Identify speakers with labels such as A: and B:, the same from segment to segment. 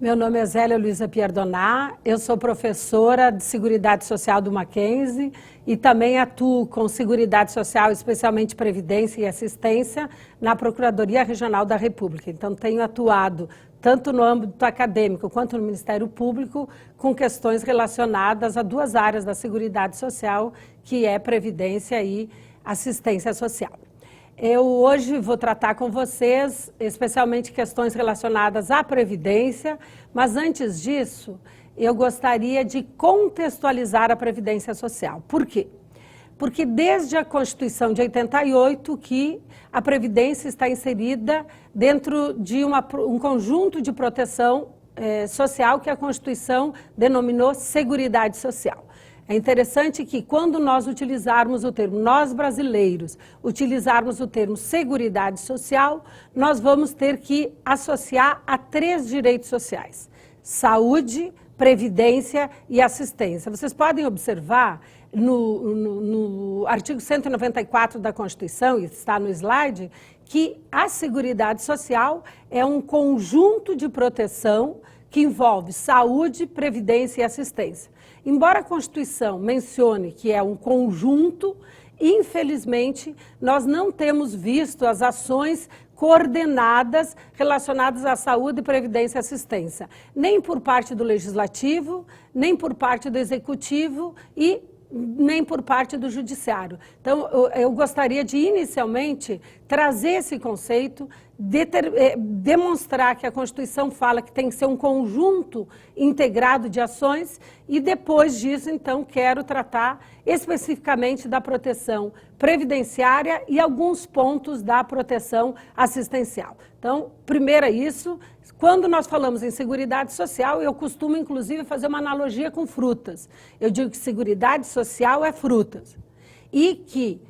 A: Meu nome é Zélia Luiza Pierdonat, eu sou professora de Seguridade Social do Mackenzie e também atuo com Seguridade Social, especialmente Previdência e Assistência, na Procuradoria Regional da República. Então, tenho atuado tanto no âmbito acadêmico quanto no Ministério Público com questões relacionadas a duas áreas da Seguridade Social, que é Previdência e Assistência Social. Eu hoje vou tratar com vocês, especialmente questões relacionadas à Previdência, mas antes disso, eu gostaria de contextualizar a Previdência Social. Por quê? Porque desde a Constituição de 88 que a Previdência está inserida dentro de um conjunto de proteção social que a Constituição denominou Seguridade Social. É interessante que quando nós utilizarmos o termo, nós brasileiros, utilizarmos o termo Seguridade Social, nós vamos ter que associar a 3 direitos sociais: saúde, previdência e assistência. Vocês podem observar no artigo 194 da Constituição, e está no slide, que a Seguridade Social é um conjunto de proteção que envolve saúde, previdência e assistência. Embora a Constituição mencione que é um conjunto, infelizmente, nós não temos visto as ações coordenadas relacionadas à saúde, previdência e assistência, nem por parte do Legislativo, nem por parte do Executivo e nem por parte do Judiciário. Então, eu gostaria de, inicialmente, trazer esse conceito, demonstrar que a Constituição fala que tem que ser um conjunto integrado de ações e, depois disso, então, quero tratar especificamente da proteção previdenciária e alguns pontos da proteção assistencial. Então, primeiro é isso. Quando nós falamos em Seguridade Social, eu costumo, inclusive, fazer uma analogia com frutas. Eu digo que Seguridade Social é frutas e que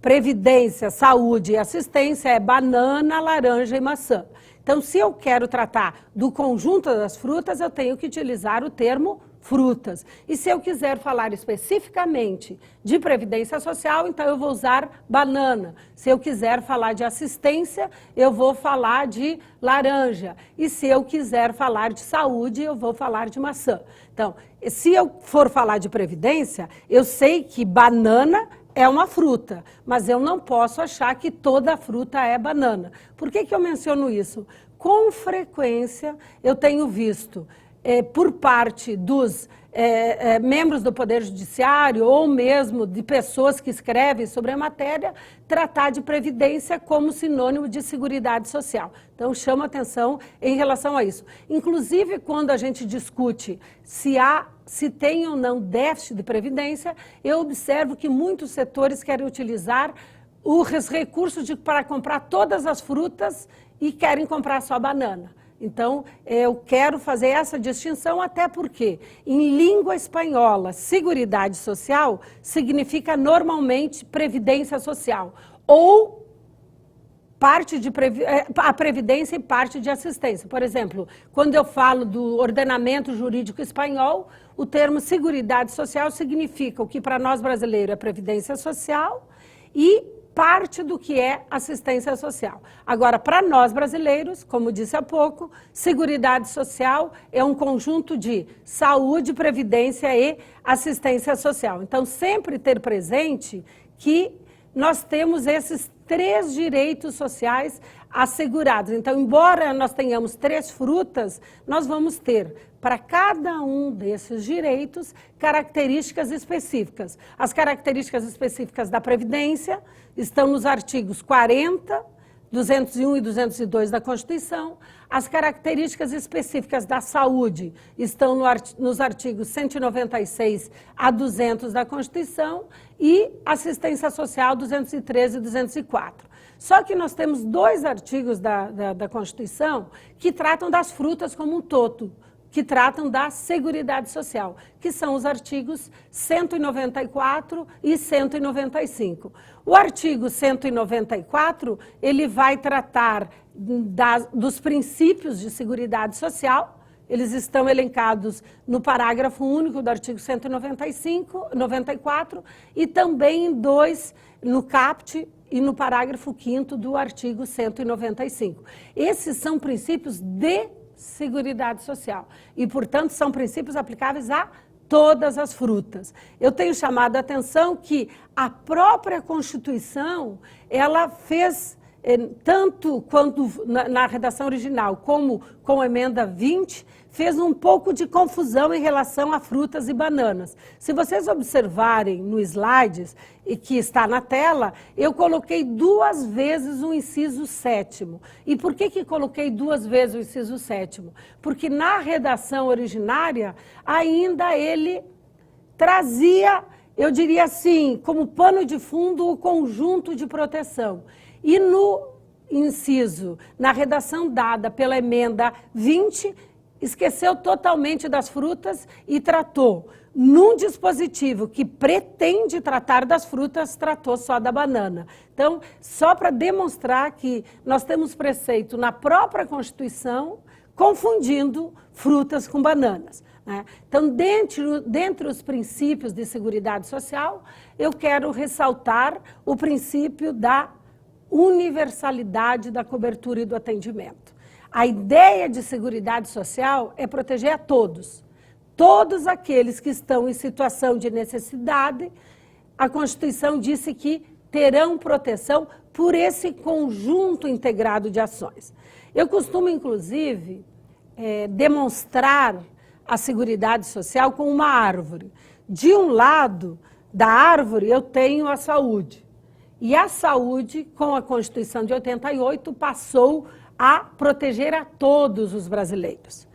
A: Previdência, Saúde e Assistência é banana, laranja e maçã. Então, se eu quero tratar do conjunto das frutas, eu tenho que utilizar o termo frutas. E se eu quiser falar especificamente de Previdência Social, então eu vou usar banana. Se eu quiser falar de assistência, eu vou falar de laranja. E se eu quiser falar de saúde, eu vou falar de maçã. Então, se eu for falar de Previdência, eu sei que banana é uma fruta, mas eu não posso achar que toda fruta é banana. Por que eu menciono isso? Com frequência eu tenho visto, por parte dos membros do Poder Judiciário ou mesmo de pessoas que escrevem sobre a matéria, tratar de Previdência como sinônimo de Seguridade Social. Então, chamo atenção em relação a isso. Inclusive, quando a gente discute se tem ou não déficit de previdência, eu observo que muitos setores querem utilizar os recursos para comprar todas as frutas e querem comprar só banana. Então, eu quero fazer essa distinção, até porque, em língua espanhola, Seguridade Social significa normalmente Previdência Social, ou a previdência e parte de assistência. Por exemplo, quando eu falo do ordenamento jurídico espanhol, o termo Seguridade Social significa o que para nós brasileiros é Previdência Social e parte do que é assistência social. Agora, para nós brasileiros, como disse há pouco, Seguridade Social é um conjunto de saúde, previdência e assistência social. Então, sempre ter presente que nós temos esses 3 direitos sociais assegurados. Então, embora nós tenhamos 3 frutas, nós vamos ter, para cada um desses direitos, características específicas. As características específicas da Previdência estão nos artigos 40, 201 e 202 da Constituição. As características específicas da saúde estão nos artigos 196 a 200 da Constituição e assistência social 213 e 204. Só que nós temos 2 artigos da Constituição que tratam das frutas como um todo, que tratam da Seguridade Social, que são os artigos 194 e 195. O artigo 194, ele vai tratar dos princípios de Seguridade Social. Eles estão elencados no parágrafo único do artigo 194 e também no caput e no parágrafo 5º do artigo 195. Esses são princípios de Seguridade Social. E, portanto, são princípios aplicáveis a todas as frutas. Eu tenho chamado a atenção que a própria Constituição, ela fez, tanto quanto na redação original, como com a emenda 20, fez um pouco de confusão em relação a frutas e bananas. Se vocês observarem no slides, e que está na tela, eu coloquei 2 vezes o inciso 7º. E por que coloquei 2 vezes o inciso 7º? Porque na redação originária, ainda ele trazia, eu diria assim, como pano de fundo, o conjunto de proteção. E no inciso, na redação dada pela emenda 20, esqueceu totalmente das frutas e tratou, num dispositivo que pretende tratar das frutas, tratou só da banana. Então, só para demonstrar que nós temos preceito na própria Constituição, confundindo frutas com bananas, né? Então, dentre os princípios de Seguridade Social, eu quero ressaltar o princípio da universalidade da cobertura e do atendimento. A ideia de Seguridade Social é proteger a todos. Todos aqueles que estão em situação de necessidade, a Constituição disse que terão proteção por esse conjunto integrado de ações. Eu costumo, inclusive, demonstrar a Seguridade Social com uma árvore. De um lado da árvore eu tenho a saúde. E a saúde, com a Constituição de 88, passou a proteger a todos os brasileiros.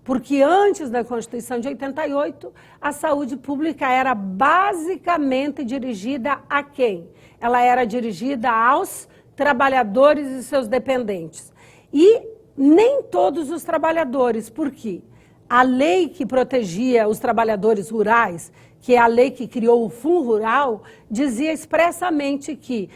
A: Porque antes da Constituição de 88, a saúde pública era basicamente dirigida a quem? Ela era dirigida aos trabalhadores e seus dependentes. E nem todos os trabalhadores, por quê? A lei que protegia os trabalhadores rurais, que é a lei que criou o Fundo Rural, dizia expressamente que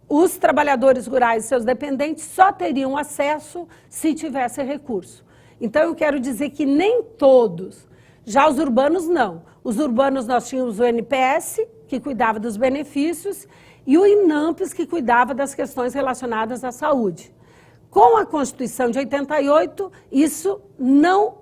A: os trabalhadores rurais e seus dependentes só teriam acesso se tivesse recurso. Então, eu quero dizer que nem todos, já os urbanos não. Os urbanos nós tínhamos o NPS, que cuidava dos benefícios, e o INAMPS, que cuidava das questões relacionadas à saúde. Com a Constituição de 88, isso não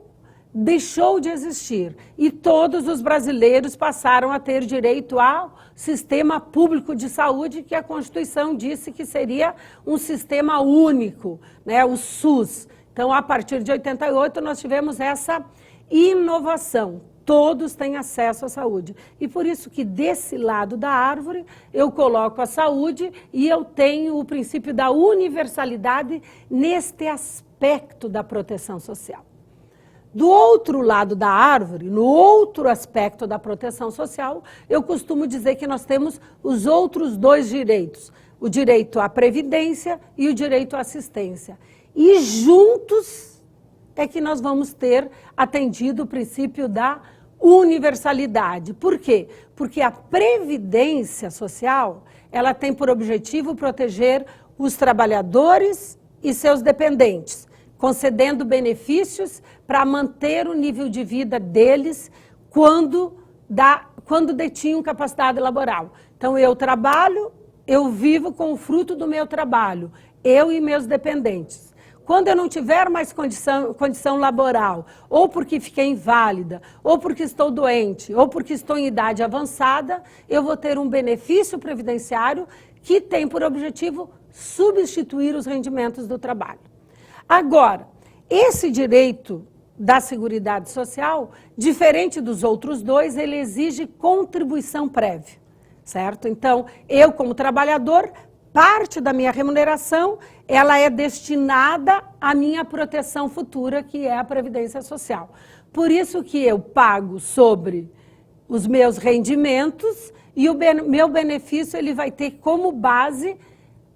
A: deixou de existir. E todos os brasileiros passaram a ter direito ao sistema público de saúde, que a Constituição disse que seria um sistema único, né, o SUS. Então, a partir de 88, nós tivemos essa inovação. Todos têm acesso à saúde. E por isso que desse lado da árvore, eu coloco a saúde e eu tenho o princípio da universalidade neste aspecto da proteção social. Do outro lado da árvore, no outro aspecto da proteção social, eu costumo dizer que nós temos os outros 2 direitos. O direito à previdência e o direito à assistência. E juntos é que nós vamos ter atendido o princípio da universalidade. Por quê? Porque a previdência social, ela tem por objetivo proteger os trabalhadores e seus dependentes, concedendo benefícios para manter o nível de vida deles quando detinham capacidade laboral. Então, eu trabalho, eu vivo com o fruto do meu trabalho, eu e meus dependentes. Quando eu não tiver mais condição laboral, ou porque fiquei inválida, ou porque estou doente, ou porque estou em idade avançada, eu vou ter um benefício previdenciário que tem por objetivo substituir os rendimentos do trabalho. Agora, esse direito da Seguridade Social, diferente dos outros 2, ele exige contribuição prévia, certo? Então, eu como trabalhador, parte da minha remuneração, ela é destinada à minha proteção futura, que é a Previdência Social. Por isso que eu pago sobre os meus rendimentos e o meu benefício ele vai ter como base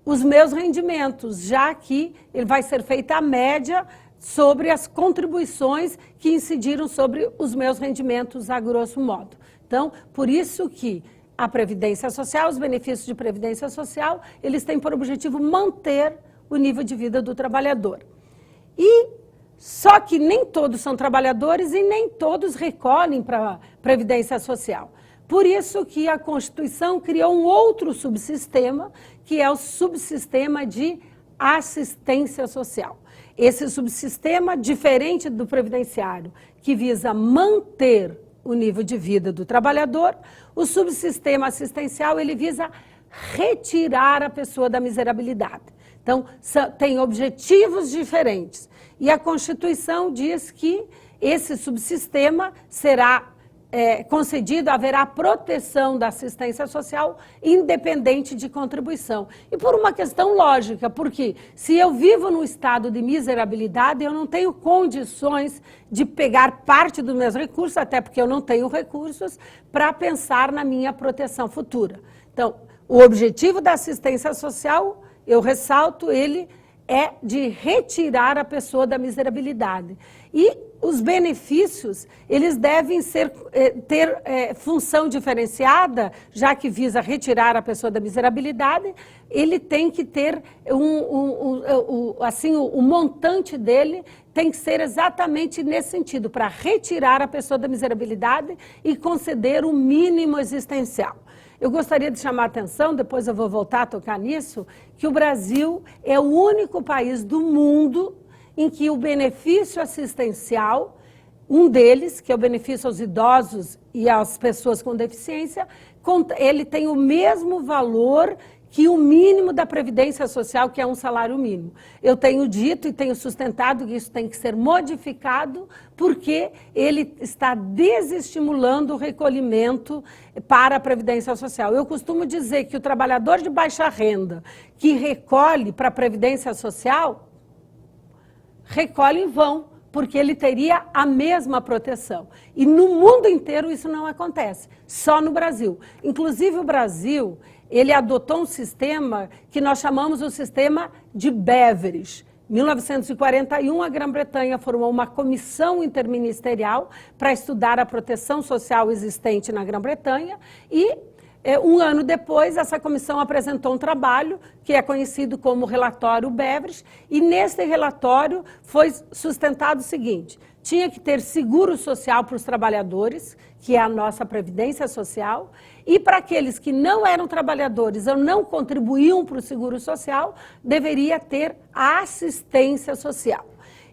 A: os meus rendimentos, já que ele vai ser feita a média sobre as contribuições que incidiram sobre os meus rendimentos, a grosso modo. Então, por isso que a Previdência Social, os benefícios de Previdência Social, eles têm por objetivo manter o nível de vida do trabalhador. E só que nem todos são trabalhadores e nem todos recolhem para a Previdência Social. Por isso que a Constituição criou um outro subsistema, que é o subsistema de assistência social. esse subsistema diferente do previdenciário, que visa manter o nível de vida do trabalhador, o subsistema assistencial, ele visa retirar a pessoa da miserabilidade. Então, tem objetivos diferentes. E a Constituição diz que esse subsistema será concedido, haverá proteção da assistência social independente de contribuição. E por uma questão lógica, porque se eu vivo num estado de miserabilidade, eu não tenho condições de pegar parte dos meus recursos, até porque eu não tenho recursos para pensar na minha proteção futura. Então, o objetivo da assistência social, eu ressalto, ele é de retirar a pessoa da miserabilidade. E os benefícios, eles devem ter função diferenciada, já que visa retirar a pessoa da miserabilidade, ele tem que ter, o montante dele tem que ser exatamente nesse sentido, para retirar a pessoa da miserabilidade e conceder o mínimo existencial. Eu gostaria de chamar a atenção, depois eu vou voltar a tocar nisso, que o Brasil é o único país do mundo em que o benefício assistencial, um deles, que é o benefício aos idosos e às pessoas com deficiência, ele tem o mesmo valor que o mínimo da Previdência Social, que é um salário mínimo. Eu tenho dito e tenho sustentado que isso tem que ser modificado, porque ele está desestimulando o recolhimento para a Previdência Social. Eu costumo dizer que o trabalhador de baixa renda que recolhe para a Previdência Social, recolhe em vão, porque ele teria a mesma proteção. E no mundo inteiro isso não acontece, só no Brasil. Inclusive o Brasil, ele adotou um sistema que nós chamamos o sistema de Beveridge. Em 1941, a Grã-Bretanha formou uma comissão interministerial para estudar a proteção social existente na Grã-Bretanha e um ano depois, essa comissão apresentou um trabalho que é conhecido como relatório Beveridge, e nesse relatório foi sustentado o seguinte: tinha que ter seguro social para os trabalhadores, que é a nossa Previdência Social, e para aqueles que não eram trabalhadores ou não contribuíam para o seguro social, deveria ter assistência social.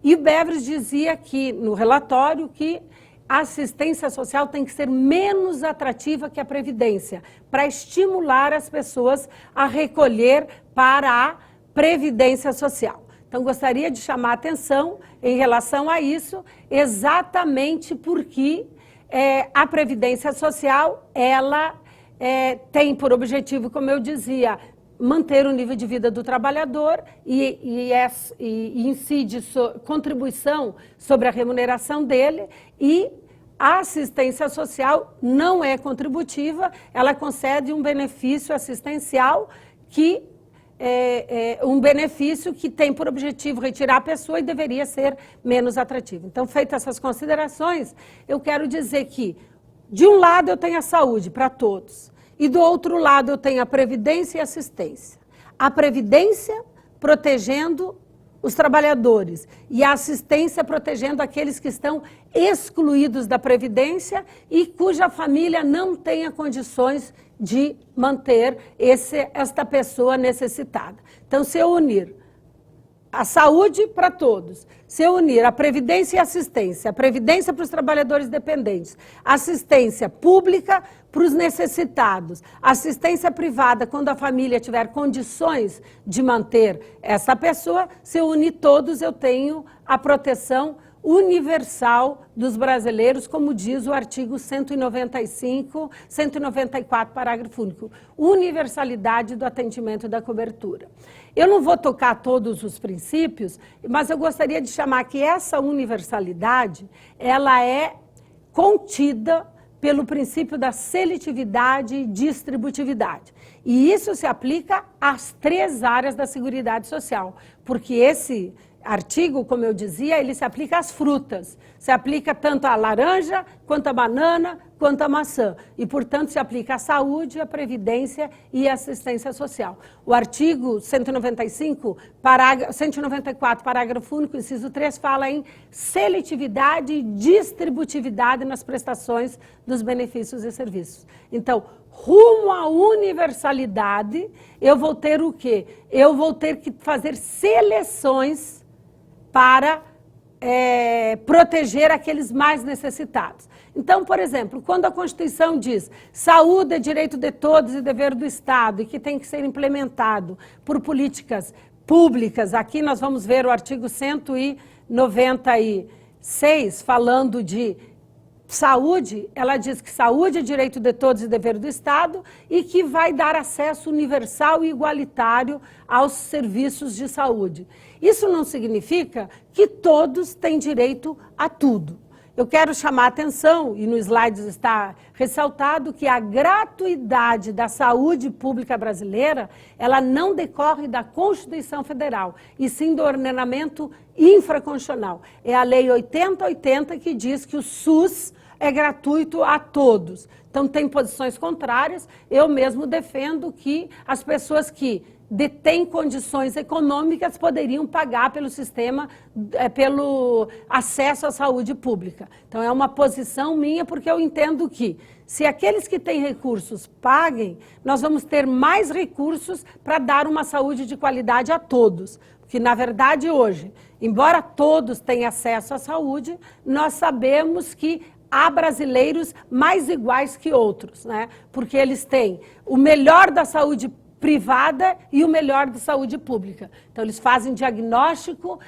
A: E o Beveridge dizia aqui no relatório que a assistência social tem que ser menos atrativa que a Previdência, para estimular as pessoas a recolher para a Previdência Social. Então, gostaria de chamar a atenção em relação a isso, exatamente porque a Previdência Social, ela tem por objetivo, como eu dizia, manter o nível de vida do trabalhador e incide contribuição sobre a remuneração dele, e a assistência social não é contributiva, ela concede um benefício assistencial que um benefício que tem por objetivo retirar a pessoa e deveria ser menos atrativo. Então, feitas essas considerações, eu quero dizer que, de um lado, eu tenho a saúde para todos, e do outro lado eu tenho a previdência e assistência. A previdência protegendo os trabalhadores e a assistência protegendo aqueles que estão excluídos da previdência e cuja família não tenha condições de manter esta pessoa necessitada. Então, se eu unir a saúde para todos, se eu unir a previdência e assistência, a previdência para os trabalhadores dependentes, assistência pública para os necessitados, assistência privada quando a família tiver condições de manter essa pessoa, se eu unir todos, eu tenho a proteção universal dos brasileiros, como diz o artigo 195, 194, parágrafo único, universalidade do atendimento e da cobertura. Eu não vou tocar todos os princípios, mas eu gostaria de chamar que essa universalidade, ela é contida pelo princípio da seletividade e distributividade. E isso se aplica às 3 áreas da Seguridade Social, porque esse artigo, como eu dizia, ele se aplica às frutas, se aplica tanto à laranja, quanto à banana, quanto à maçã, e, portanto, se aplica à saúde, à previdência e à assistência social. O artigo 194, parágrafo único, inciso 3, fala em seletividade e distributividade nas prestações dos benefícios e serviços. Então, rumo à universalidade, eu vou ter o quê? Eu vou ter que fazer seleções para proteger aqueles mais necessitados. Então, por exemplo, quando a Constituição diz saúde é direito de todos e dever do Estado e que tem que ser implementado por políticas públicas, aqui nós vamos ver o artigo 196 falando de saúde, ela diz que saúde é direito de todos e dever do Estado e que vai dar acesso universal e igualitário aos serviços de saúde. Isso não significa que todos têm direito a tudo. Eu quero chamar a atenção, e no slide está ressaltado, que a gratuidade da saúde pública brasileira, ela não decorre da Constituição Federal, e sim do ordenamento infraconstitucional. É a Lei 8080 que diz que o SUS é gratuito a todos. Então, tem posições contrárias. Eu mesmo defendo que as pessoas que detêm condições econômicas poderiam pagar pelo sistema, pelo acesso à saúde pública. Então, é uma posição minha, porque eu entendo que, se aqueles que têm recursos paguem, nós vamos ter mais recursos para dar uma saúde de qualidade a todos. Porque, na verdade, hoje, embora todos tenham acesso à saúde, nós sabemos que há brasileiros mais iguais que outros, né? Porque eles têm o melhor da saúde privada e o melhor da saúde pública. Então, eles fazem diagnóstico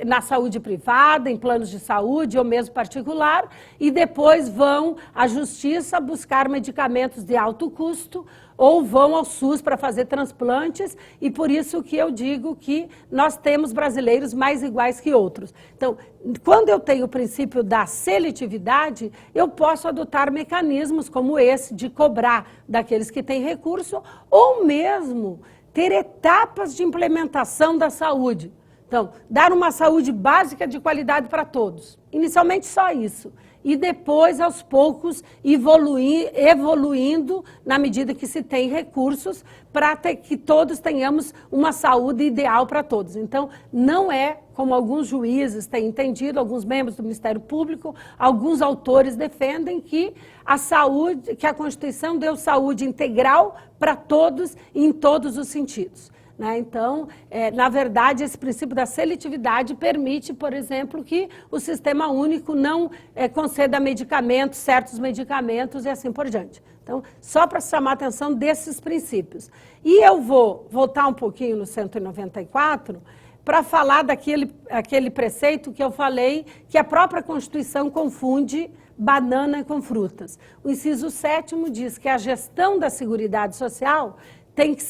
A: na saúde privada, em planos de saúde ou mesmo particular, e depois vão à justiça buscar medicamentos de alto custo ou vão ao SUS para fazer transplantes, e por isso que eu digo que nós temos brasileiros mais iguais que outros. Então, quando eu tenho o princípio da seletividade, eu posso adotar mecanismos como esse de cobrar daqueles que têm recurso, ou mesmo ter etapas de implementação da saúde. Então, dar uma saúde básica de qualidade para todos. Inicialmente só isso. E depois, aos poucos, evoluindo na medida que se tem recursos para que todos tenhamos uma saúde ideal para todos. Então, não é como alguns juízes têm entendido, alguns membros do Ministério Público, alguns autores defendem que a saúde, que a Constituição deu saúde integral para todos e em todos os sentidos. Então, na verdade, esse princípio da seletividade permite, por exemplo, que o Sistema Único não conceda medicamentos, certos medicamentos e assim por diante. Então, só para chamar a atenção desses princípios. E eu vou voltar um pouquinho no 194 para falar aquele preceito que eu falei, que a própria Constituição confunde banana com frutas. O inciso 7º diz que a gestão da Seguridade Social tem que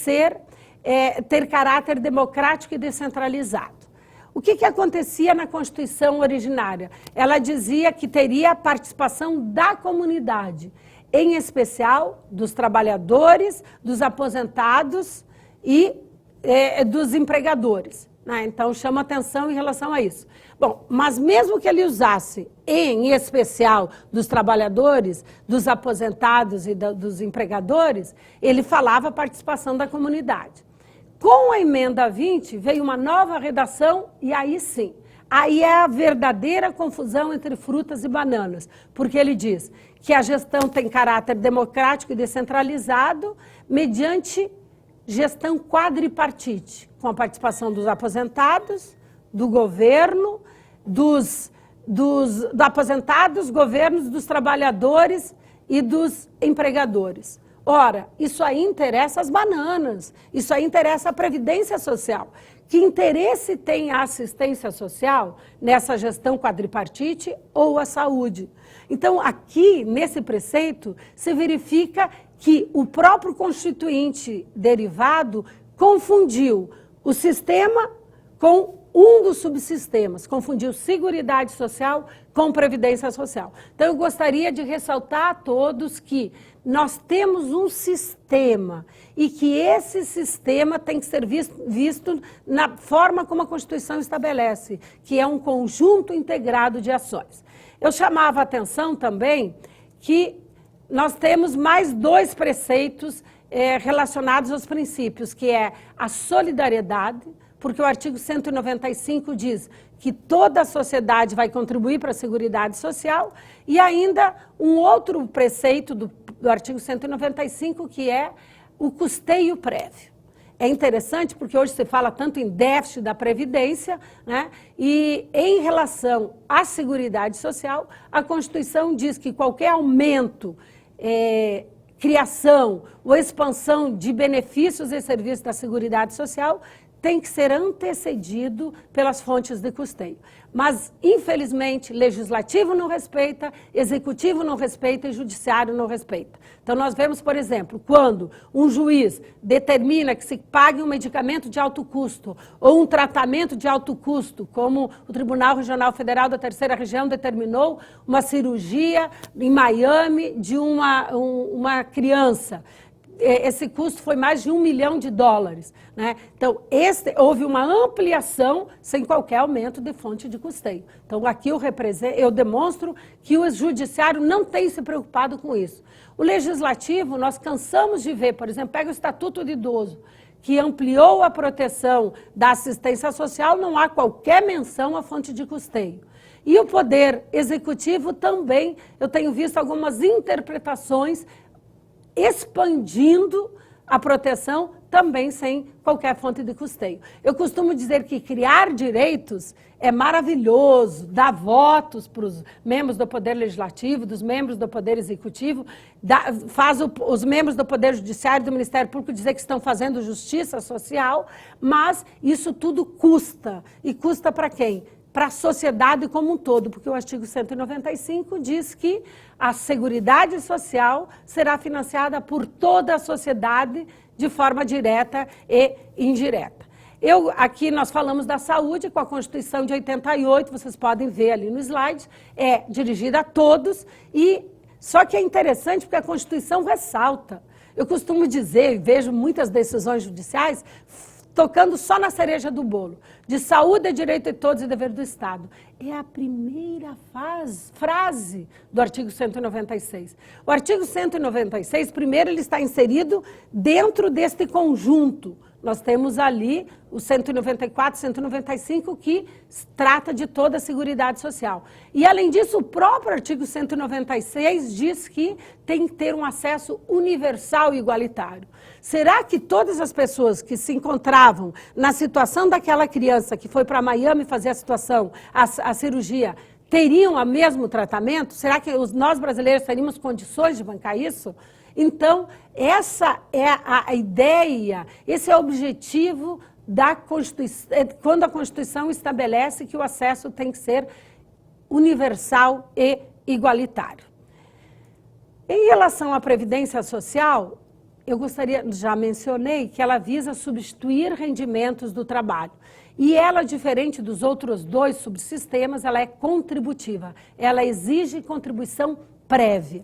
A: ter caráter democrático e descentralizado. O que acontecia na Constituição originária? Ela dizia que teria a participação da comunidade, em especial dos trabalhadores, dos aposentados e dos empregadores. Então, chama atenção em relação a isso. Bom, mas mesmo que ele usasse em especial dos trabalhadores, dos aposentados e dos empregadores, ele falava a participação da comunidade. Com a emenda 20, veio uma nova redação e aí sim, aí é a verdadeira confusão entre frutas e bananas, porque ele diz que a gestão tem caráter democrático e descentralizado mediante gestão quadripartite, com a participação dos aposentados, do governo, dos aposentados, governos, dos trabalhadores e dos empregadores. Ora, isso aí interessa as bananas, isso aí interessa a Previdência Social. Que interesse tem a assistência social nessa gestão quadripartite ou a saúde? Então, aqui, nesse preceito, se verifica que o próprio constituinte derivado confundiu o sistema com um dos subsistemas, confundiu Seguridade Social com Previdência Social. Então, eu gostaria de ressaltar a todos que nós temos um sistema e que esse sistema tem que ser visto na forma como a Constituição estabelece, que é um conjunto integrado de ações. Eu chamava a atenção também que nós temos mais 2 preceitos relacionados aos princípios, que é a solidariedade, porque o artigo 195 diz que toda a sociedade vai contribuir para a Seguridade Social, e ainda um outro preceito do artigo 195, que é o custeio prévio. é interessante porque hoje se fala tanto em déficit da Previdência, né? E em relação à Seguridade Social, a Constituição diz que qualquer aumento, criação ou expansão de benefícios e serviços da Seguridade Social tem que ser antecedido pelas fontes de custeio. Mas, infelizmente, legislativo não respeita, executivo não respeita e judiciário não respeita. Então, nós vemos, por exemplo, quando um juiz determina que se pague um medicamento de alto custo ou um tratamento de alto custo, como o Tribunal Regional Federal da Terceira Região determinou uma cirurgia em Miami de uma criança. Esse custo foi mais de $1 milhão, né? Então, houve uma ampliação sem qualquer aumento de fonte de custeio. Então, aqui eu demonstro que o judiciário não tem se preocupado com isso. O legislativo, nós cansamos de ver, por exemplo, pega o Estatuto de Idoso, que ampliou a proteção da assistência social, não há qualquer menção à fonte de custeio. E o Poder Executivo também, eu tenho visto algumas interpretações expandindo a proteção também sem qualquer fonte de custeio. Eu costumo dizer que criar direitos é maravilhoso, dar votos para os membros do Poder Legislativo, dos membros do Poder Executivo, faz os membros do Poder Judiciário e do Ministério Público dizer que estão fazendo justiça social, mas isso tudo custa. E custa para quem? Para a sociedade como um todo, porque o artigo 195 diz que a Seguridade Social será financiada por toda a sociedade de forma direta e indireta. Aqui nós falamos da saúde com a Constituição de 88, vocês podem ver ali no slide, é dirigida a todos, só que é interessante porque a Constituição ressalta. Eu costumo dizer, e vejo muitas decisões judiciais, tocando só na cereja do bolo, de saúde é direito de todos e dever do Estado. É a primeira frase do artigo 196. O artigo 196, primeiro, ele está inserido dentro deste conjunto. Nós temos ali o 194, 195, que trata de toda a Seguridade Social. E, além disso, o próprio artigo 196 diz que tem que ter um acesso universal e igualitário. Será que todas as pessoas que se encontravam na situação daquela criança que foi para Miami fazer a cirurgia, teriam o mesmo tratamento? Será que nós brasileiros teríamos condições de bancar isso? Então, essa é a ideia, esse é o objetivo da Constituição, quando a Constituição estabelece que o acesso tem que ser universal e igualitário. Em relação à Previdência Social, já mencionei que ela visa substituir rendimentos do trabalho. E ela, diferente dos outros dois subsistemas, ela é contributiva. Ela exige contribuição prévia.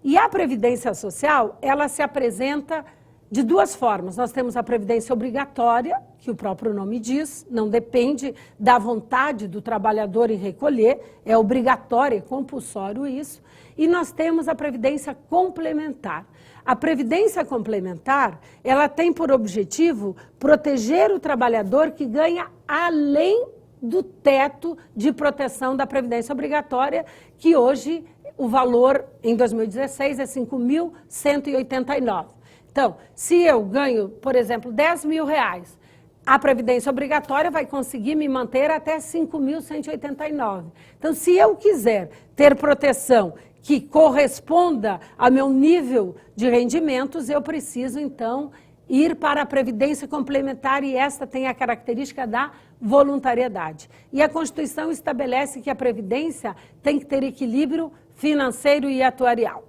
A: E a Previdência Social, ela se apresenta de duas formas. Nós temos a Previdência Obrigatória, que o próprio nome diz, não depende da vontade do trabalhador em recolher, é obrigatório, é compulsório isso. E nós temos a Previdência Complementar. A Previdência Complementar, ela tem por objetivo proteger o trabalhador que ganha além do teto de proteção da Previdência Obrigatória, que hoje o valor em 2016 é R$ 5.189. Então, se eu ganho, por exemplo, R$ 10.000, a Previdência Obrigatória vai conseguir me manter até R$ 5.189. Então, se eu quiser ter proteção que corresponda ao meu nível de rendimentos, eu preciso, então, ir para a Previdência Complementar, e esta tem a característica da voluntariedade. E a Constituição estabelece que a Previdência tem que ter equilíbrio financeiro e atuarial.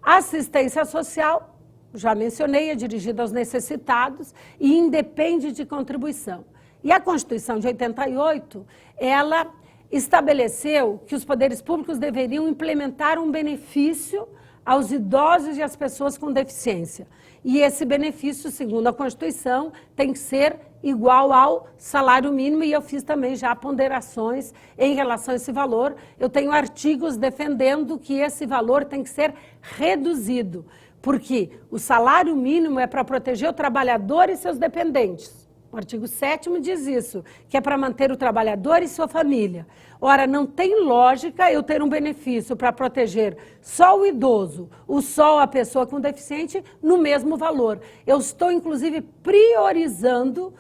A: A assistência social, já mencionei, é dirigida aos necessitados e independe de contribuição. E a Constituição de 88, ela estabeleceu que os poderes públicos deveriam implementar um benefício aos idosos e às pessoas com deficiência. E esse benefício, segundo a Constituição, tem que ser igual ao salário mínimo, e eu fiz também já ponderações em relação a esse valor. Eu tenho artigos defendendo que esse valor tem que ser reduzido, porque o salário mínimo é para proteger o trabalhador e seus dependentes. O artigo 7º diz isso, que é para manter o trabalhador e sua família. Ora, não tem lógica eu ter um benefício para proteger só o idoso, ou só a pessoa com deficiente, no mesmo valor. Eu estou, inclusive, priorizando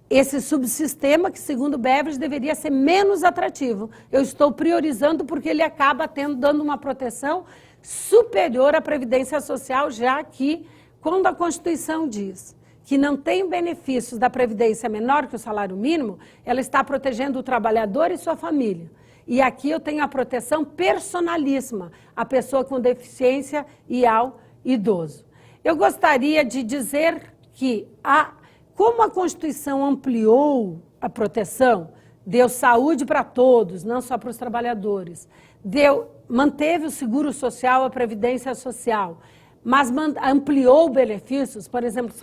A: esse subsistema que, segundo o Beveridge, deveria ser menos atrativo. Eu estou priorizando porque ele acaba dando uma proteção superior à Previdência Social, já que, quando a Constituição diz que não tem benefícios da Previdência menor que o salário mínimo, ela está protegendo o trabalhador e sua família. E aqui eu tenho a proteção personalíssima, à pessoa com deficiência e ao idoso. Eu gostaria de dizer que, como a Constituição ampliou a proteção, deu saúde para todos, não só para os trabalhadores, manteve o seguro social, a previdência social, mas ampliou benefícios, por exemplo,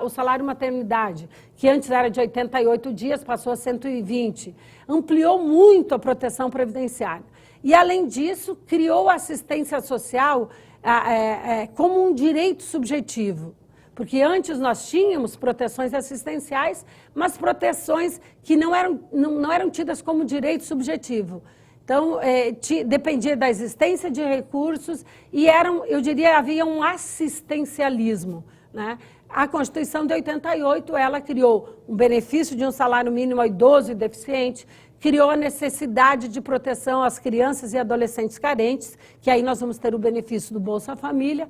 A: o salário maternidade, que antes era de 88 dias, passou a 120. Ampliou muito a proteção previdenciária. E, além disso, criou a assistência social como um direito subjetivo. Porque antes nós tínhamos proteções assistenciais, mas proteções que não eram tidas como direito subjetivo. Então, dependia da existência de recursos e eu diria, havia um assistencialismo, né? A Constituição de 88, ela criou um benefício de um salário mínimo ao idoso e deficiente, criou a necessidade de proteção às crianças e adolescentes carentes, que aí nós vamos ter o benefício do Bolsa Família.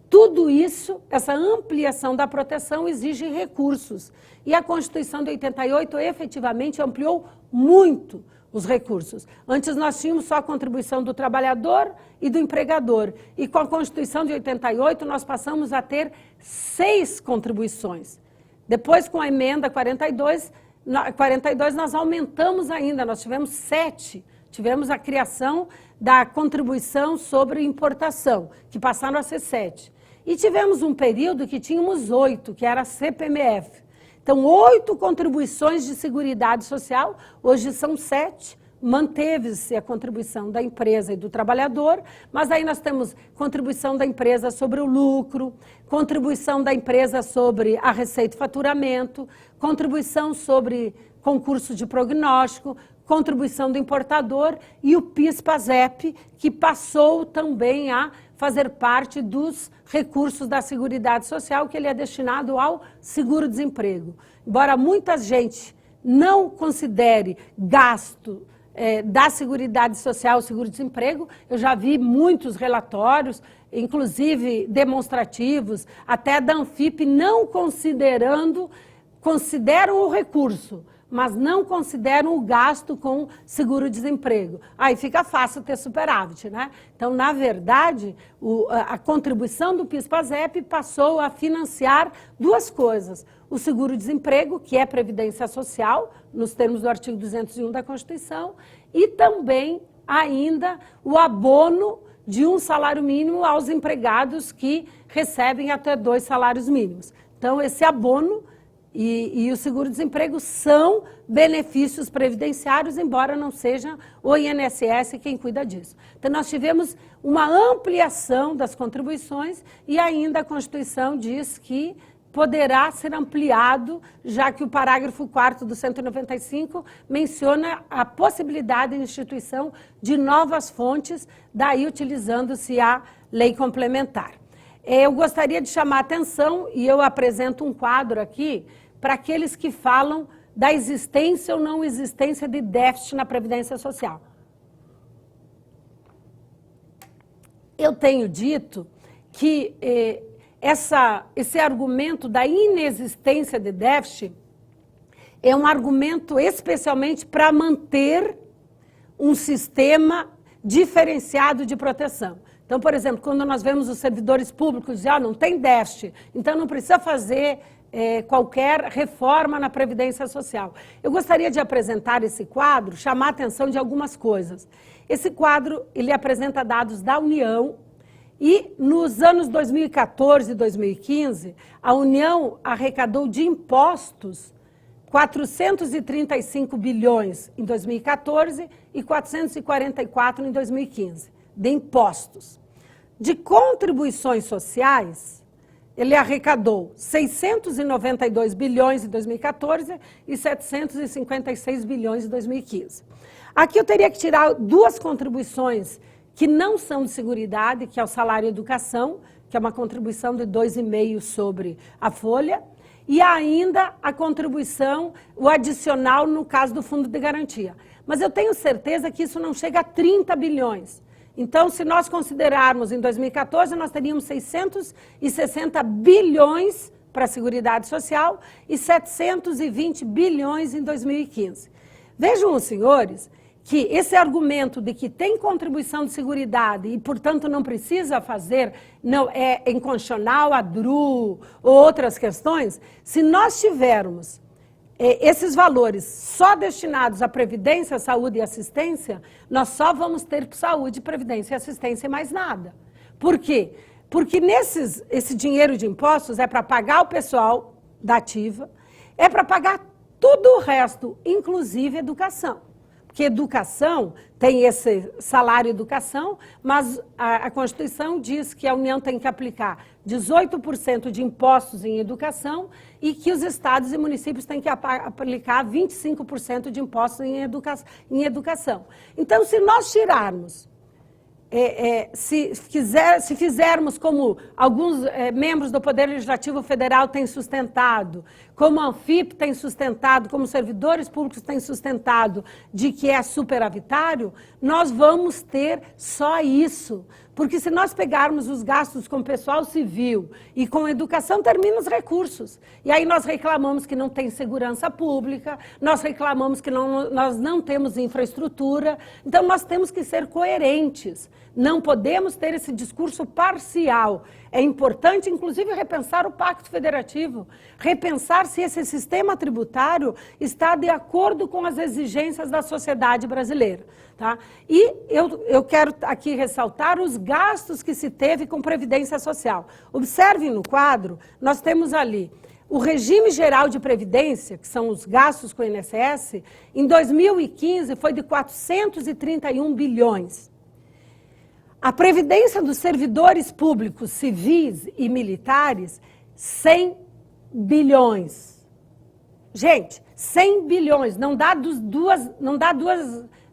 A: Tudo isso, essa ampliação da proteção exige recursos. E a Constituição de 88 efetivamente ampliou muito os recursos. Antes nós tínhamos só a contribuição do trabalhador e do empregador. E com a Constituição de 88 nós passamos a ter 6 contribuições. Depois, com a emenda 42 nós aumentamos ainda, nós tivemos 7. Tivemos a criação da contribuição sobre importação, que passaram a ser 7. E tivemos um período que tínhamos 8, que era a CPMF. Então, 8 contribuições de seguridade social, hoje são 7. Manteve-se a contribuição da empresa e do trabalhador, mas aí nós temos contribuição da empresa sobre o lucro, contribuição da empresa sobre a receita e faturamento, contribuição sobre concurso de prognóstico, contribuição do importador e o PIS/PASEP, que passou também a fazer parte dos recursos da Seguridade Social, que ele é destinado ao seguro-desemprego. Embora muita gente não considere gasto da Seguridade Social o seguro-desemprego, eu já vi muitos relatórios, inclusive demonstrativos, até da Anfip, não consideram o recurso, mas não consideram o gasto com seguro-desemprego. Aí fica fácil ter superávit, né? Então, na verdade, a contribuição do PIS/PASEP passou a financiar 2 coisas. O seguro-desemprego, que é previdência social, nos termos do artigo 201 da Constituição, e também, ainda, o abono de um salário mínimo aos empregados que recebem até 2 salários mínimos. Então, esse abono e o seguro-desemprego são benefícios previdenciários, embora não seja o INSS quem cuida disso. Então, nós tivemos uma ampliação das contribuições e ainda a Constituição diz que poderá ser ampliado, já que o parágrafo 4º do 195 menciona a possibilidade de instituição de novas fontes, daí utilizando-se a lei complementar. Eu gostaria de chamar a atenção, e eu apresento um quadro aqui, para aqueles que falam da existência ou não existência de déficit na Previdência Social. Eu tenho dito que esse argumento da inexistência de déficit é um argumento especialmente para manter um sistema diferenciado de proteção. Então, por exemplo, quando nós vemos os servidores públicos dizer, não tem déficit, então não precisa fazer qualquer reforma na Previdência Social. Eu gostaria de apresentar esse quadro, chamar a atenção de algumas coisas. Esse quadro, ele apresenta dados da União e nos anos 2014 e 2015, a União arrecadou de impostos 435 bilhões em 2014 e 444 em 2015, de impostos. De contribuições sociais, ele arrecadou 692 bilhões em 2014 e 756 bilhões em 2015. Aqui eu teria que tirar duas contribuições que não são de seguridade, que é o salário e educação, que é uma contribuição de 2,5% sobre a folha, e ainda a contribuição, o adicional no caso do fundo de garantia. Mas eu tenho certeza que isso não chega a 30 bilhões. Então, se nós considerarmos em 2014, nós teríamos 660 bilhões para a Seguridade Social e 720 bilhões em 2015. Vejam os senhores que esse argumento de que tem contribuição de seguridade e, portanto, não precisa fazer, não é inconstitucional, a DRU ou outras questões, se nós tivermos esses valores só destinados à previdência, saúde e assistência, nós só vamos ter saúde, previdência e assistência e mais nada. Por quê? Porque esse dinheiro de impostos é para pagar o pessoal da ativa, é para pagar tudo o resto, inclusive educação. Porque educação tem esse salário educação, mas a Constituição diz que a União tem que aplicar 18% de impostos em educação e que os estados e municípios têm que aplicar 25% de impostos em educação. Então, se nós tirarmos, se fizermos como alguns membros do Poder Legislativo Federal têm sustentado, como a Anfip tem sustentado, como servidores públicos têm sustentado, de que é superavitário, nós vamos ter só isso. Porque se nós pegarmos os gastos com o pessoal civil e com educação, terminam os recursos. E aí nós reclamamos que não tem segurança pública, nós reclamamos que nós não temos infraestrutura. Então nós temos que ser coerentes. Não podemos ter esse discurso parcial. É importante, inclusive, repensar o Pacto Federativo, repensar se esse sistema tributário está de acordo com as exigências da sociedade brasileira. Tá? E eu quero aqui ressaltar os gastos que se teve com Previdência Social. Observem no quadro, nós temos ali o regime geral de previdência, que são os gastos com o INSS, em 2015 foi de 431 bilhões. A previdência dos servidores públicos, civis e militares, 100 bilhões. Gente, 100 bilhões, não dá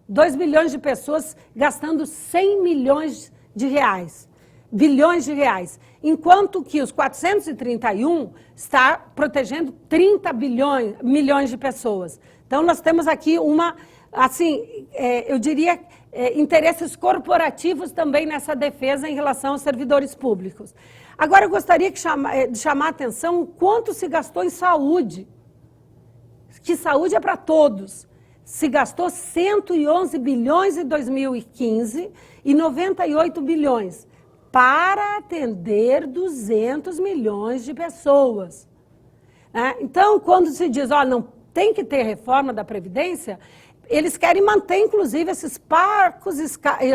A: 2 bilhões de pessoas gastando 100 milhões de reais. Bilhões de reais. Enquanto que os 431 está protegendo 30 milhões de pessoas. Então, nós temos aqui eu diria, interesses corporativos também nessa defesa em relação aos servidores públicos. Agora, eu gostaria de chamar a atenção o quanto se gastou em saúde. Que saúde é para todos. Se gastou 111 bilhões em 2015 e 98 bilhões para atender 200 milhões de pessoas. Então, quando se diz, não tem que ter reforma da Previdência, eles querem manter, inclusive, esses parcos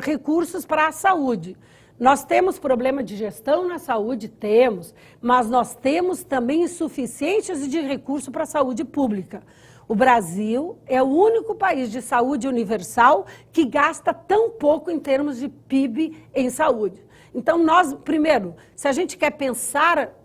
A: recursos para a saúde. Nós temos problema de gestão na saúde, temos, mas nós temos também insuficiências de recurso para a saúde pública. O Brasil é o único país de saúde universal que gasta tão pouco em termos de PIB em saúde. Então, primeiro, se a gente quer pensar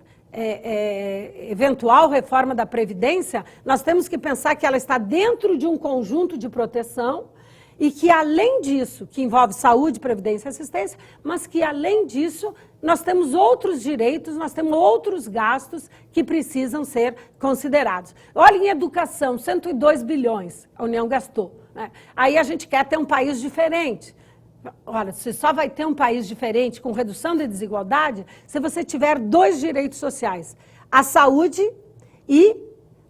A: eventual reforma da Previdência, nós temos que pensar que ela está dentro de um conjunto de proteção e que, além disso, que envolve saúde, previdência e assistência, mas que, além disso, nós temos outros direitos, nós temos outros gastos que precisam ser considerados. Olha, em educação, 102 bilhões a União gastou. Né? Aí a gente quer ter um país diferente. Olha, você só vai ter um país diferente com redução de desigualdade se você tiver 2 direitos sociais, a saúde e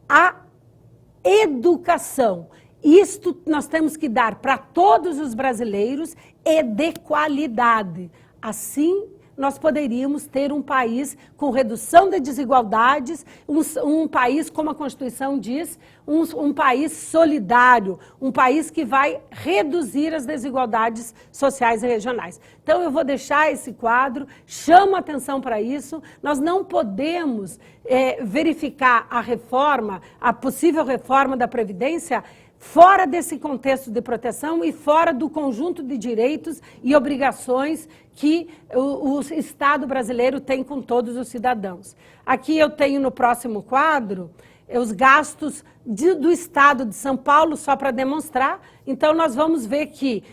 A: a educação. Isto nós temos que dar para todos os brasileiros e de qualidade. Assim, nós poderíamos ter um país com redução de desigualdades, um país, como a Constituição diz, um país solidário, um país que vai reduzir as desigualdades sociais e regionais. Então, eu vou deixar esse quadro, chamo a atenção para isso. Nós não podemos verificar a possível reforma da Previdência fora desse contexto de proteção e fora do conjunto de direitos e obrigações que o Estado brasileiro tem com todos os cidadãos. Aqui eu tenho no próximo quadro os gastos do Estado de São Paulo, só para demonstrar. Então, nós vamos ver que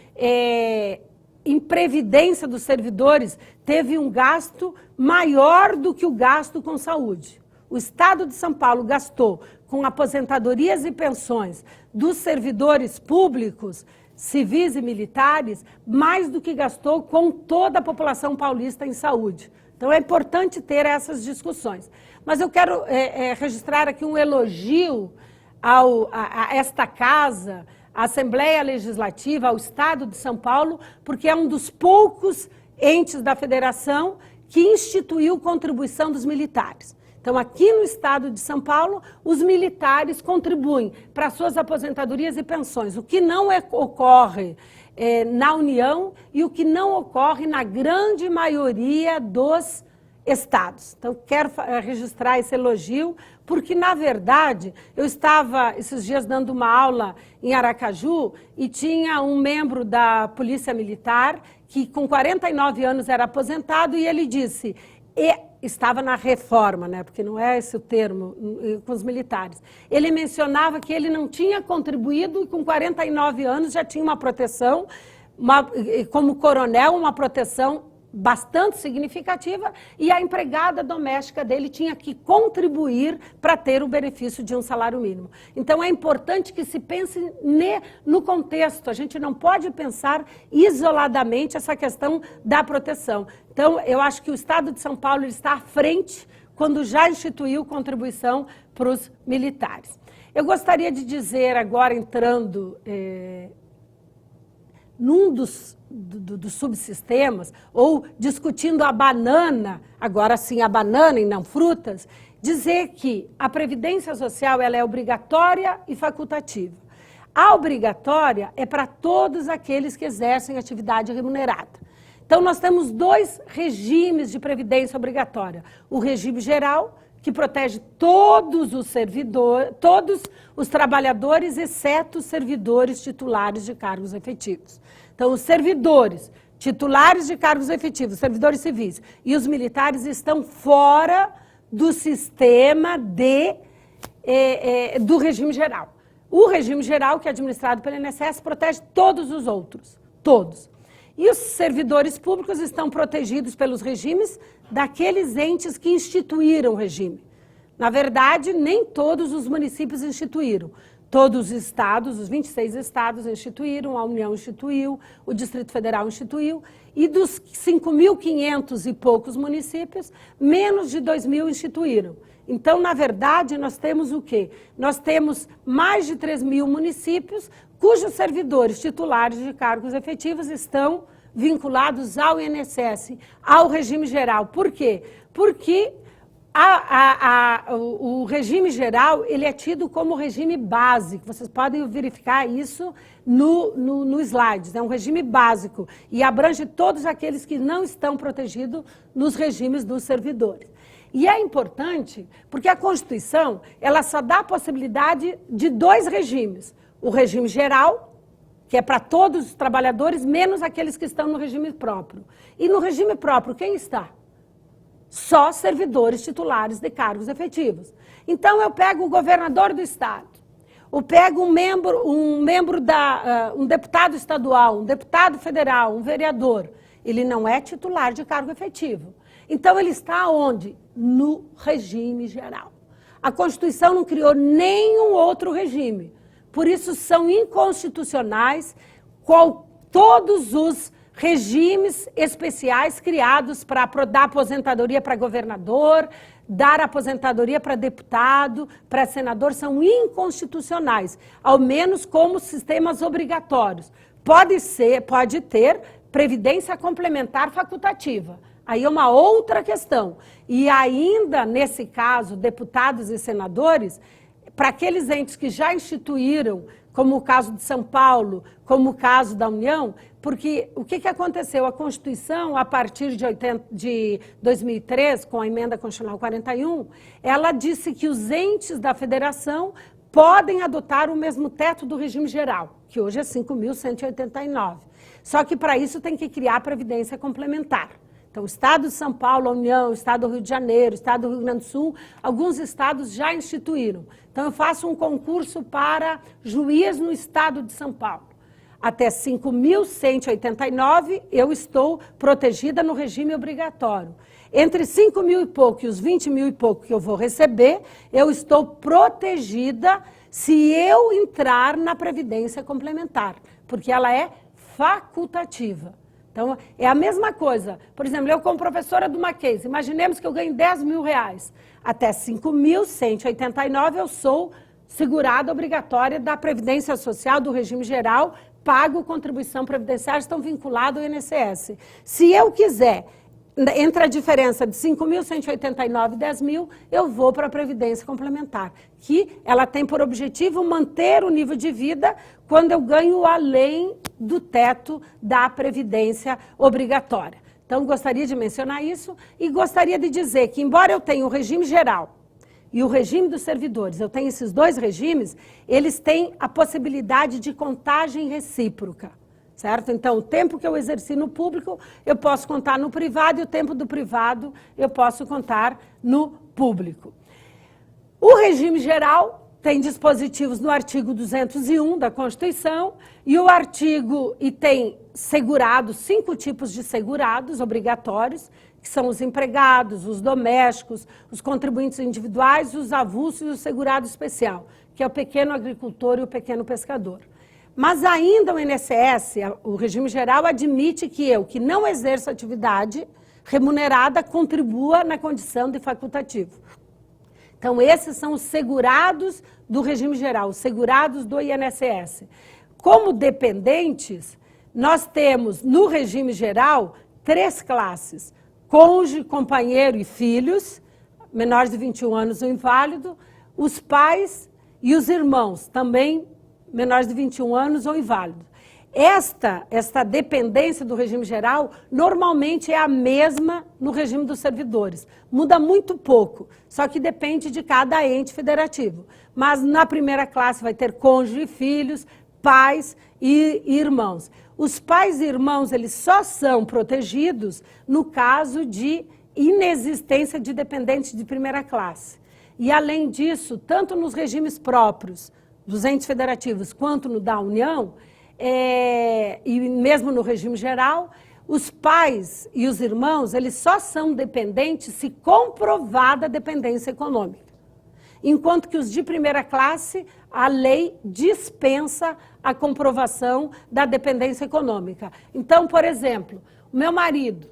A: em previdência dos servidores teve um gasto maior do que o gasto com saúde. O Estado de São Paulo gastou com aposentadorias e pensões dos servidores públicos, civis e militares, mais do que gastou com toda a população paulista em saúde. Então, é importante ter essas discussões. Mas eu quero registrar aqui um elogio a esta casa, à Assembleia Legislativa, ao Estado de São Paulo, porque é um dos poucos entes da federação que instituiu contribuição dos militares. Então, aqui no Estado de São Paulo, os militares contribuem para suas aposentadorias e pensões, o que não ocorre na União e o que não ocorre na grande maioria dos estados. Então, quero registrar esse elogio, porque, na verdade, eu estava esses dias dando uma aula em Aracaju e tinha um membro da Polícia Militar que, com 49 anos, era aposentado e ele disse... estava na reforma, né, porque não é esse o termo, com os militares. Ele mencionava que ele não tinha contribuído e com 49 anos já tinha uma proteção, como coronel, uma proteção bastante significativa, e a empregada doméstica dele tinha que contribuir para ter o benefício de um salário mínimo. Então, é importante que se pense no contexto, a gente não pode pensar isoladamente essa questão da proteção. Então, eu acho que o Estado de São Paulo está à frente quando já instituiu contribuição para os militares. Eu gostaria de dizer agora, entrando num dos subsistemas, ou discutindo a banana, agora sim a banana e não frutas, dizer que a Previdência Social ela é obrigatória e facultativa. A obrigatória é para todos aqueles que exercem atividade remunerada. Então, nós temos dois regimes de previdência obrigatória. O regime geral, que protege todos os servidores, todos os trabalhadores, exceto os servidores titulares de cargos efetivos. Então, os servidores titulares de cargos efetivos, servidores civis e os militares estão fora do sistema do regime geral. O regime geral, que é administrado pelo INSS, protege todos os outros, todos. E os servidores públicos estão protegidos pelos regimes daqueles entes que instituíram o regime. Na verdade, nem todos os municípios instituíram. Todos os estados, os 26 estados instituíram, a União instituiu, o Distrito Federal instituiu, e dos 5.500 e poucos municípios, menos de 2.000 instituíram. Então, na verdade, nós temos o quê? Nós temos mais de 3.000 municípios cujos servidores titulares de cargos efetivos estão vinculados ao INSS, ao regime geral. Por quê? Porque o regime geral ele é tido como regime básico. Vocês podem verificar isso no slide. É um regime básico e abrange todos aqueles que não estão protegidos nos regimes dos servidores. E é importante porque a Constituição ela só dá a possibilidade de dois regimes. O regime geral, que é para todos os trabalhadores, menos aqueles que estão no regime próprio. E no regime próprio, quem está? Só servidores titulares de cargos efetivos. Então, eu pego o governador do estado, eu pego um deputado estadual, um deputado federal, um vereador. Ele não é titular de cargo efetivo. Então, ele está onde? No regime geral. A Constituição não criou nenhum outro regime. Por isso, são inconstitucionais todos os regimes especiais criados para dar aposentadoria para governador, dar aposentadoria para deputado, para senador, são inconstitucionais, ao menos como sistemas obrigatórios. Pode ter previdência complementar facultativa. Aí é uma outra questão. E ainda, nesse caso, deputados e senadores, para aqueles entes que já instituíram, como o caso de São Paulo, como o caso da União, porque o que aconteceu? A Constituição, a partir de 2003, com a emenda constitucional 41, ela disse que os entes da federação podem adotar o mesmo teto do regime geral, que hoje é 5.189. Só que para isso tem que criar a previdência complementar. Então, o Estado de São Paulo, a União, o Estado do Rio de Janeiro, o Estado do Rio Grande do Sul, alguns estados já instituíram. Então, eu faço um concurso para juiz no Estado de São Paulo. Até 5.189, eu estou protegida no regime obrigatório. Entre 5 mil e pouco e os 20 mil e pouco que eu vou receber, eu estou protegida se eu entrar na Previdência Complementar, porque ela é facultativa. Então, é a mesma coisa. Por exemplo, eu como professora do Mackenzie, imaginemos que eu ganho 10 mil reais. Até 5.189 eu sou segurada obrigatória da Previdência Social, do regime geral, pago contribuição previdenciária, estão vinculados ao INSS. Se eu quiser, entre a diferença de 5.189 e 10 mil, eu vou para a Previdência Complementar, que ela tem por objetivo manter o nível de vida quando eu ganho além do teto da Previdência obrigatória. Então, gostaria de mencionar isso e gostaria de dizer que, embora eu tenha o regime geral e o regime dos servidores, eu tenho esses dois regimes, eles têm a possibilidade de contagem recíproca. Certo? Então, o tempo que eu exerci no público, eu posso contar no privado, e o tempo do privado, eu posso contar no público. O regime geral tem dispositivos no artigo 201 da Constituição, e tem segurados, 5 tipos de segurados obrigatórios, que são os empregados, os domésticos, os contribuintes individuais, os avulsos e o segurado especial, que é o pequeno agricultor e o pequeno pescador. Mas ainda o INSS, o regime geral, admite que eu, que não exerço atividade remunerada, contribua na condição de facultativo. Então, esses são os segurados do regime geral, os segurados do INSS. Como dependentes, nós temos no regime geral 3 classes: cônjuge, companheiro e filhos, menores de 21 anos ou inválido, os pais e os irmãos, também menores de 21 anos ou inválidos. Esta dependência do regime geral normalmente é a mesma no regime dos servidores. Muda muito pouco, só que depende de cada ente federativo. Mas na primeira classe vai ter cônjuge e filhos, pais e irmãos. Os pais e irmãos, eles só são protegidos no caso de inexistência de dependentes de primeira classe. E além disso, tanto nos regimes próprios dos entes federativos, quanto no da União, e mesmo no regime geral, os pais e os irmãos, eles só são dependentes se comprovada a dependência econômica. Enquanto que os de primeira classe, a lei dispensa a comprovação da dependência econômica. Então, por exemplo, o meu marido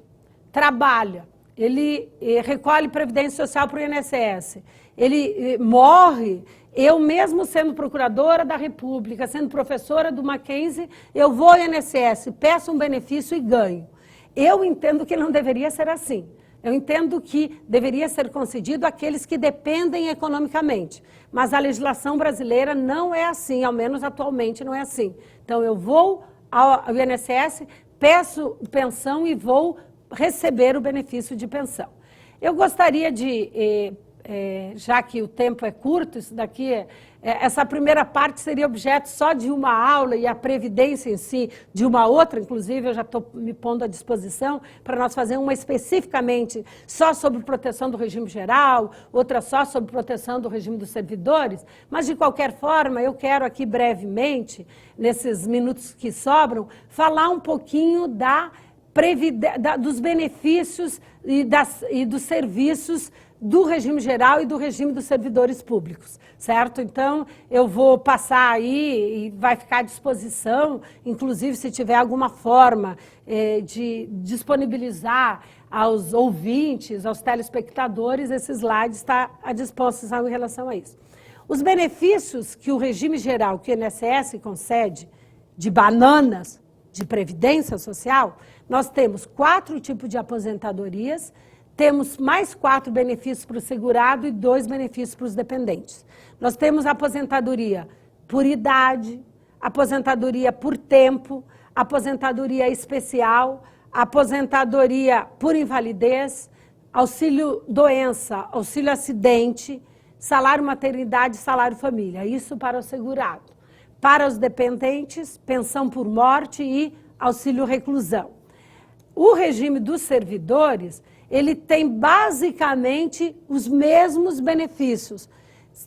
A: trabalha, ele recolhe previdência social para o INSS, ele morre. Eu, mesmo sendo procuradora da República, sendo professora do Mackenzie, eu vou ao INSS, peço um benefício e ganho. Eu entendo que não deveria ser assim. Eu entendo que deveria ser concedido àqueles que dependem economicamente. Mas a legislação brasileira não é assim, ao menos atualmente não é assim. Então, eu vou ao INSS, peço pensão e vou receber o benefício de pensão. Eu gostaria de... já que o tempo é curto, isso daqui, essa primeira parte seria objeto só de uma aula e a previdência em si de uma outra, inclusive eu já estou me pondo à disposição para nós fazer uma especificamente só sobre proteção do regime geral, outra só sobre proteção do regime dos servidores, mas de qualquer forma eu quero aqui brevemente, nesses minutos que sobram, falar um pouquinho dos benefícios e dos serviços do regime geral e do regime dos servidores públicos, certo? Então, eu vou passar aí e vai ficar à disposição, inclusive se tiver alguma forma de disponibilizar aos ouvintes, aos telespectadores, esse slide está à disposição em relação a isso. Os benefícios que o regime geral, que o INSS concede, de bananas de previdência social, nós temos 4 tipos de aposentadorias. Temos mais 4 benefícios para o segurado e 2 benefícios para os dependentes. Nós temos aposentadoria por idade, aposentadoria por tempo, aposentadoria especial, aposentadoria por invalidez, auxílio doença, auxílio acidente, salário maternidade, salário família, isso para o segurado. Para os dependentes, pensão por morte e auxílio reclusão. O regime dos servidores, ele tem basicamente os mesmos benefícios.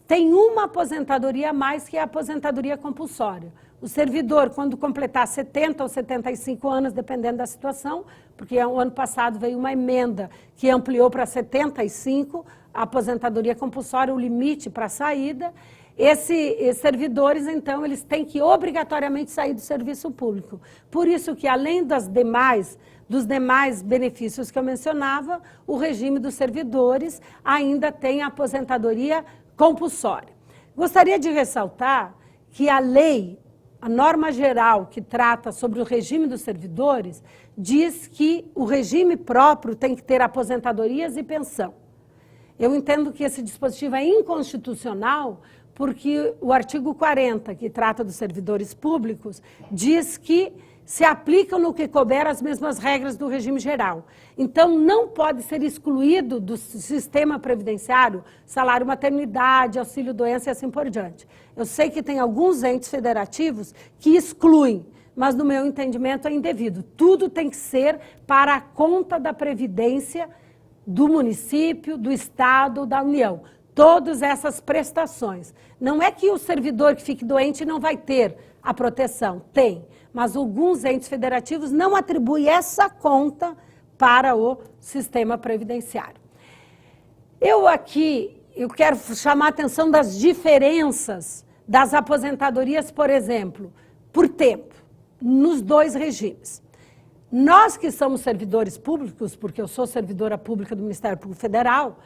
A: Tem uma aposentadoria a mais, que é a aposentadoria compulsória. O servidor, quando completar 70 ou 75 anos, dependendo da situação, porque o ano passado veio uma emenda que ampliou para 75, a aposentadoria compulsória, o limite para a saída, esses servidores, então, eles têm que obrigatoriamente sair do serviço público. Por isso que, além dos demais benefícios que eu mencionava, o regime dos servidores ainda tem a aposentadoria compulsória. Gostaria de ressaltar que a lei, a norma geral que trata sobre o regime dos servidores, diz que o regime próprio tem que ter aposentadorias e pensão. Eu entendo que esse dispositivo é inconstitucional porque o artigo 40, que trata dos servidores públicos, diz que se aplicam no que couber as mesmas regras do regime geral. Então, não pode ser excluído do sistema previdenciário salário maternidade, auxílio doença e assim por diante. Eu sei que tem alguns entes federativos que excluem, mas no meu entendimento é indevido. Tudo tem que ser para a conta da previdência do município, do estado, da União. Todas essas prestações. Não é que o servidor que fique doente não vai ter a proteção, tem. Mas alguns entes federativos não atribuem essa conta para o sistema previdenciário. Eu quero chamar a atenção das diferenças das aposentadorias, por exemplo, por tempo, nos dois regimes. Nós que somos servidores públicos, porque eu sou servidora pública do Ministério Público Federal,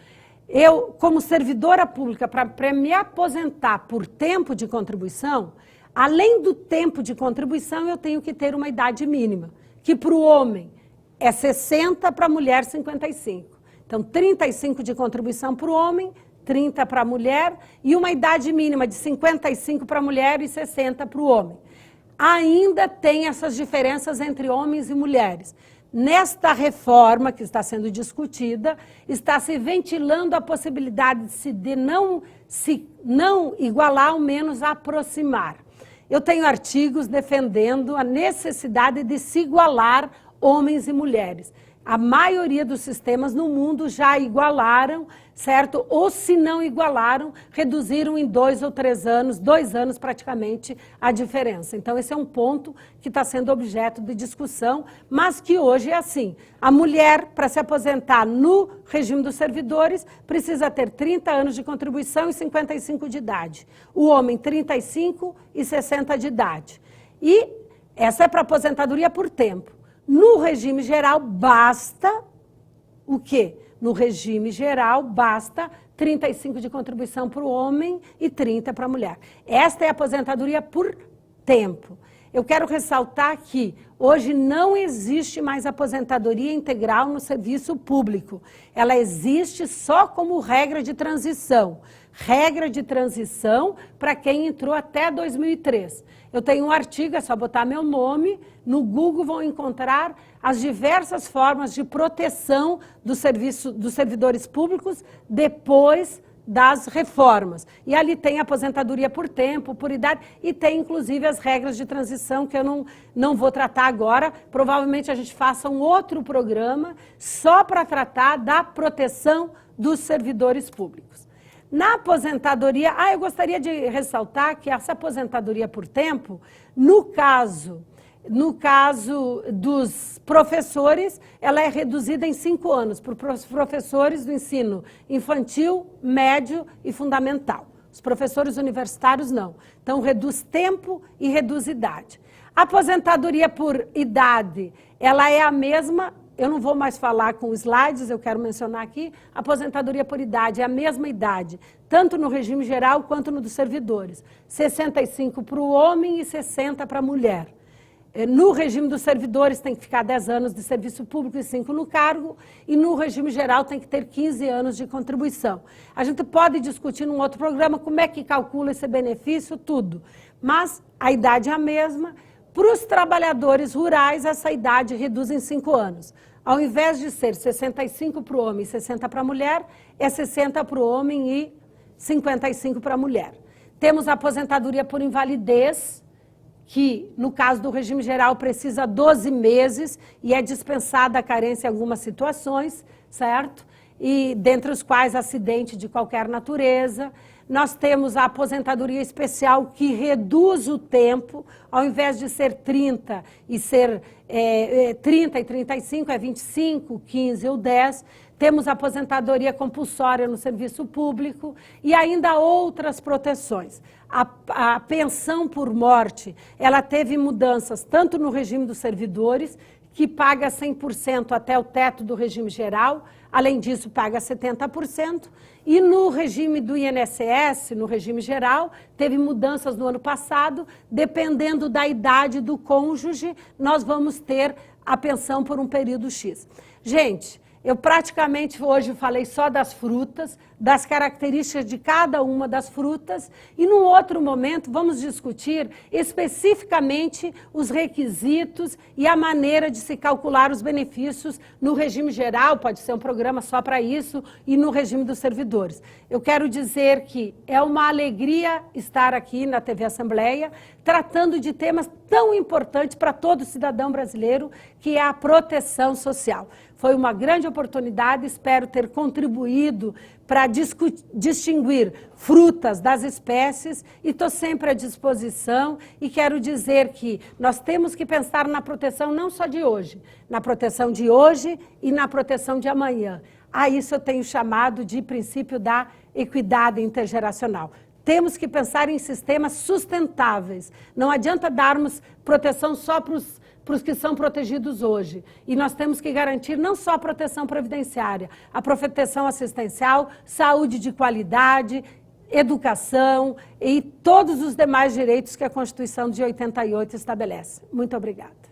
A: eu, como servidora pública, para me aposentar por tempo de contribuição, além do tempo de contribuição, eu tenho que ter uma idade mínima, que para o homem é 60, para a mulher 55. Então, 35 de contribuição para o homem, 30 para a mulher, e uma idade mínima de 55 para a mulher e 60 para o homem. Ainda tem essas diferenças entre homens e mulheres. Nesta reforma que está sendo discutida, está se ventilando a possibilidade de não igualar, ao menos aproximar. Eu tenho artigos defendendo a necessidade de se igualar homens e mulheres. A maioria dos sistemas no mundo já igualaram, certo? Ou se não igualaram, reduziram em 2 ou 3 anos, 2 anos praticamente, a diferença. Então, esse é um ponto que está sendo objeto de discussão, mas que hoje é assim. A mulher, para se aposentar no regime dos servidores, precisa ter 30 anos de contribuição e 55 de idade. O homem, 35 e 60 de idade. E essa é para aposentadoria por tempo. No regime geral, basta o quê? No regime geral, basta 35 de contribuição para o homem e 30 para a mulher. Esta é a aposentadoria por tempo. Eu quero ressaltar que hoje não existe mais aposentadoria integral no serviço público. Ela existe só como regra de transição. Regra de transição para quem entrou até 2003. Eu tenho um artigo, é só botar meu nome, no Google vão encontrar as diversas formas de proteção dos servidores públicos depois das reformas. E ali tem aposentadoria por tempo, por idade, e tem inclusive as regras de transição que eu não vou tratar agora. Provavelmente a gente faça um outro programa só para tratar da proteção dos servidores públicos. Na aposentadoria, eu gostaria de ressaltar que essa aposentadoria por tempo, no caso dos professores, ela é reduzida em 5 anos, para os professores do ensino infantil, médio e fundamental. Os professores universitários não. Então, reduz tempo e reduz idade. A aposentadoria por idade, ela é a mesma. Eu não vou mais falar com slides, eu quero mencionar aqui, a aposentadoria por idade é a mesma idade, tanto no regime geral quanto no dos servidores. 65 para o homem e 60 para a mulher. No regime dos servidores tem que ficar 10 anos de serviço público e 5 no cargo, e no regime geral tem que ter 15 anos de contribuição. A gente pode discutir num outro programa como é que calcula esse benefício, tudo, mas a idade é a mesma. Para os trabalhadores rurais, essa idade reduz em 5 anos. Ao invés de ser 65 para o homem e 60 para a mulher, é 60 para o homem e 55 para a mulher. Temos a aposentadoria por invalidez, que no caso do regime geral precisa 12 meses e é dispensada a carência em algumas situações, certo? E dentre os quais acidente de qualquer natureza. Nós temos a aposentadoria especial que reduz o tempo, ao invés de ser 30 e ser 30 e 35, é 25, 15 ou 10. Temos a aposentadoria compulsória no serviço público e ainda outras proteções. A pensão por morte, ela teve mudanças tanto no regime dos servidores, que paga 100% até o teto do regime geral, além disso paga 70%, e no regime do INSS, no regime geral, teve mudanças no ano passado, dependendo da idade do cônjuge, nós vamos ter a pensão por um período X. Gente, eu praticamente hoje falei só das frutas, das características de cada uma das frutas, e num outro momento vamos discutir especificamente os requisitos e a maneira de se calcular os benefícios no regime geral, pode ser um programa só para isso, e no regime dos servidores. Eu quero dizer que é uma alegria estar aqui na TV Assembleia, tratando de temas tão importantes para todo cidadão brasileiro, que é a proteção social. Foi uma grande oportunidade, espero ter contribuído para distinguir frutas das espécies e estou sempre à disposição e quero dizer que nós temos que pensar na proteção não só de hoje, na proteção de hoje e na proteção de amanhã. A isso eu tenho chamado de princípio da equidade intergeracional. Temos que pensar em sistemas sustentáveis. Não adianta darmos proteção só para os que são protegidos hoje. E nós temos que garantir não só a proteção previdenciária, a proteção assistencial, saúde de qualidade, educação e todos os demais direitos que a Constituição de 88 estabelece. Muito obrigada.